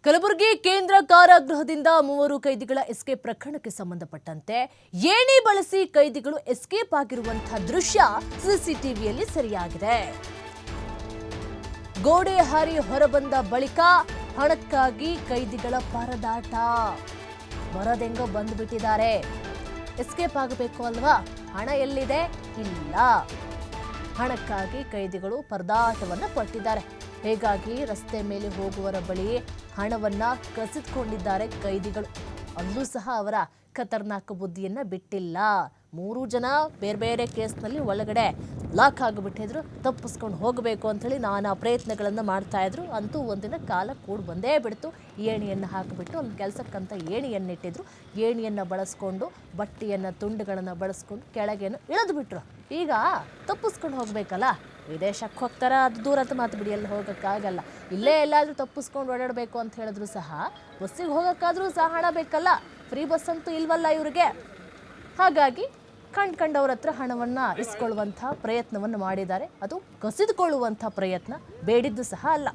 ಕಲಬುರಗಿ ಕೇಂದ್ರ ಕಾರಾಗೃಹದಿಂದ 3 ಕೈದಿಗಳ ಎಸ್ಕೇಪ್ ಪ್ರಕರಣಕ್ಕೆ ಸಂಬಂಧಪಟ್ಟಂತೆ ಏಣಿ ಬಳಸಿ ಕೈದಿಗಳು ಎಸ್ಕೇಪ್ ಆಗಿರುವಂತಹ ದೃಶ್ಯ ಸಿಸಿಟಿವಿಯಲ್ಲಿ ಸೆರೆಯಾಗಿದೆ. ಗೋಡೆ ಹಾರಿ ಹೊರಬಂದ ಬಳಿಕ ಹಣಕ್ಕಾಗಿ ಕೈದಿಗಳ ಪರದಾಟ. ಬರದೆಂಗೋ ಬಂದುಬಿಟ್ಟಿದ್ದಾರೆ. ಎಸ್ಕೇಪ್ ಆಗಬೇಕು ಅಲ್ವಾ? ಹಣ ಎಲ್ಲಿದೆ? ಇಲ್ಲ. ಹಣಕ್ಕಾಗಿ ಕೈದಿಗಳು ಪರದಾಟವನ್ನು ಪಟ್ಟಿದ್ದಾರೆ. ಹೀಗಾಗಿ ರಸ್ತೆ ಮೇಲೆ ಹೋಗುವವರ ಬಳಿ ಹಣವನ್ನ ಕಸಿದುಕೊಂಡಿದ್ದಾರೆ ಕೈದಿಗಳು. ಅಲ್ಲೂ ಸಹ ಅವರ ಖತರ್ನಾಕ್ ಬುದ್ಧಿಯನ್ನ ಬಿಟ್ಟಿಲ್ಲ. 3 ಜನ ಬೇರೆ ಬೇರೆ ಕೇಸ್ನಲ್ಲಿ ಒಳಗಡೆ ಲಾಕ್ ಆಗಿಬಿಟ್ಟಿದ್ರು. ತಪ್ಪಿಸ್ಕೊಂಡು ಹೋಗಬೇಕು ಅಂಥೇಳಿ ನಾನಾ ಪ್ರಯತ್ನಗಳನ್ನು ಮಾಡ್ತಾ ಇದ್ರು. ಅಂತೂ ಒಂದಿನ ಕಾಲ ಕೂಡಿ ಬಂದೇ ಬಿಡ್ತು. ಏಣಿಯನ್ನು ಹಾಕಿಬಿಟ್ಟು ಅಲ್ಲಿ ಕೆಲಸಕ್ಕಂತ ಏಣಿಯನ್ನಿಟ್ಟಿದ್ರು. ಏಣಿಯನ್ನು ಬಳಸ್ಕೊಂಡು ಬಟ್ಟೆಯನ್ನು ತುಂಡುಗಳನ್ನು ಬಳಸ್ಕೊಂಡು ಕೆಳಗೇನು ಇಳಿದು ಬಿಟ್ರು. ಈಗ ತಪ್ಪಿಸ್ಕೊಂಡು ಹೋಗಬೇಕಲ್ಲ, ವಿದೇಶಕ್ಕೆ ಹೋಗ್ತಾರ, ಅದು ದೂರದ ಮಾತು ಬಿಡಿ, ಅಲ್ಲಿ ಹೋಗೋಕ್ಕಾಗಲ್ಲ. ಇಲ್ಲೇ ಎಲ್ಲಾದರೂ ತಪ್ಪಿಸ್ಕೊಂಡು ಓಡಾಡಬೇಕು ಅಂತ ಹೇಳಿದ್ರು ಸಹ ಬಸ್ಸಿಗೆ ಹೋಗೋಕ್ಕಾದ್ರೂ ಸಹ ಹಣ ಬೇಕಲ್ಲ. ಫ್ರೀ ಬಸ್ ಅಂತೂ ಇಲ್ವಲ್ಲ ಇವರಿಗೆ. ಹಾಗಾಗಿ ಕಂಡವ್ರ ಹತ್ರ ಹಣವನ್ನು ಇಸ್ಕೊಳ್ಳುವಂಥ ಪ್ರಯತ್ನವನ್ನು ಮಾಡಿದ್ದಾರೆ. ಅದು ಕಸಿದುಕೊಳ್ಳುವಂಥ ಪ್ರಯತ್ನ, ಬೇಡಿದ್ದು ಸಹ ಅಲ್ಲ.